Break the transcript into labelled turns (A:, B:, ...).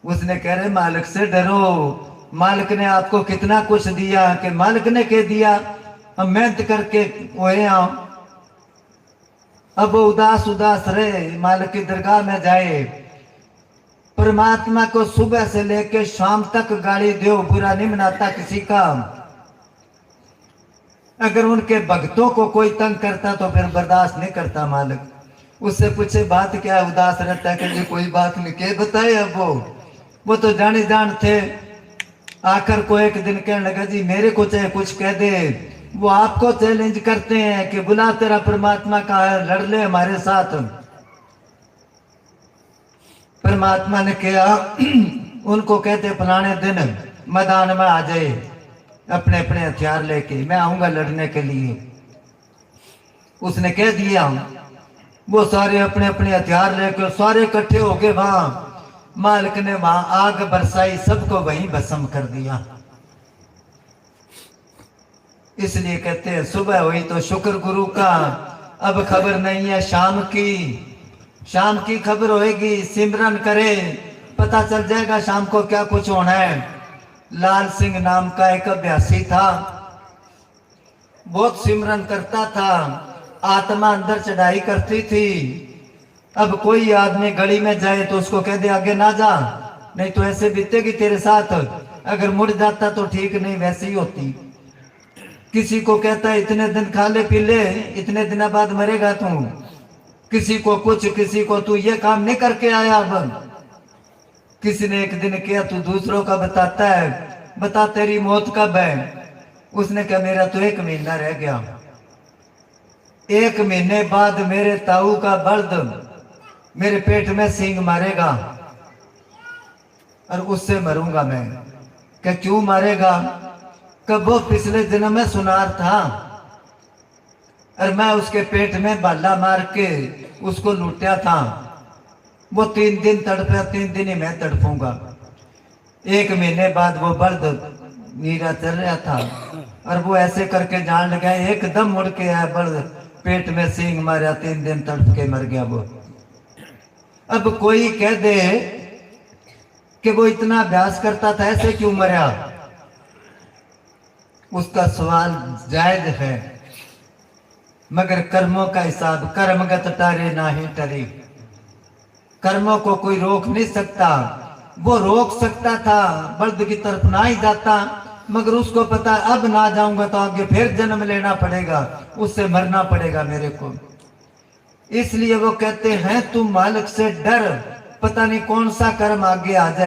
A: उसने कह रहे मालिक से डरो, मालिक ने आपको कितना कुछ दिया, कि मालिक ने कह दिया हम मेहनत करके हुए हम, अब वो उदास उदास रहे, मालिक की दरगाह में जाए। परमात्मा को सुबह से लेकर शाम तक गाली दो, बुरा नहीं मनाता किसी का। अगर उनके भक्तों को कोई तंग करता तो फिर बर्दाश्त नहीं करता मालिक। उससे पूछे बात क्या है, उदास रहता है कि कोई बात नहीं, के बताए। अब वो तो जाने जान थे। आखिर को एक दिन कहने लगा जी मेरे को चाहे कुछ कह दे, वो आपको चैलेंज करते हैं कि बुला तेरा परमात्मा का है, लड़ ले हमारे साथ। परमात्मा ने कहा उनको कहते फलाने दिन मैदान में आ जाए अपने अपने हथियार लेके, मैं आऊंगा लड़ने के लिए। उसने कह दिया, वो सारे अपने अपने हथियार लेकर सारे इकट्ठे हो गए वहां। मालिक ने वहां आग बरसाई, सबको वहीं भस्म कर दिया। इसलिए कहते हैं सुबह हुई तो शुक्र गुरु का, अब खबर नहीं है शाम की। शाम की खबर होएगी, सिमरन करे, पता चल जाएगा शाम को क्या कुछ होना है। लाल सिंह नाम का एक अभ्यासी था, बहुत सिमरन करता था, आत्मा अंदर चढ़ाई करती थी। अब कोई आदमी गली में जाए तो उसको कह दे आगे ना जा, नहीं तो ऐसे बीतेगी तेरे साथ, अगर मुड़ जाता तो ठीक नहीं वैसी ही होती। किसी को कहता है इतने दिन खा ले पी ले, इतने दिन बाद मरेगा तू। किसी को कुछ, किसी को तू ये काम नहीं करके आया। अब किसी ने एक दिन किया, तू दूसरों का बताता है, बता तेरी मौत कब है। उसने कहा मेरा तो 1 महीना रह गया, 1 महीने बाद मेरे ताऊ का बर्द मेरे पेट में सींग मारेगा और उससे मरूंगा मैं। क्या क्यों मारेगा? कब वो पिछले जन्म में सुनार था और मैं उसके पेट में बाला मार के उसको लूटा था। वो 3 दिन तड़पा, 3 दिन ही मैं तड़पूंगा। 1 महीने बाद वो बर्द नीरा चल रहा था और वो ऐसे करके जान लगा, एकदम मुड़ के आया बर्द, पेट में सींग मारा, 3 दिन तड़प के मर गया वो। अब कोई कह दे कि वो इतना अभ्यास करता था ऐसे क्यों मरा, उसका सवाल जायज है, मगर कर्मों का हिसाब कर्मगत टारे ना ही टरे। कर्मों को कोई रोक नहीं सकता। वो रोक सकता था, बर्द की तरफ ना ही जाता, मगर उसको पता अब ना जाऊंगा तो आगे फिर जन्म लेना पड़ेगा, उससे मरना पड़ेगा मेरे को। इसलिए वो कहते हैं तू मालिक से डर, पता नहीं कौन सा कर्म आगे आ जाए।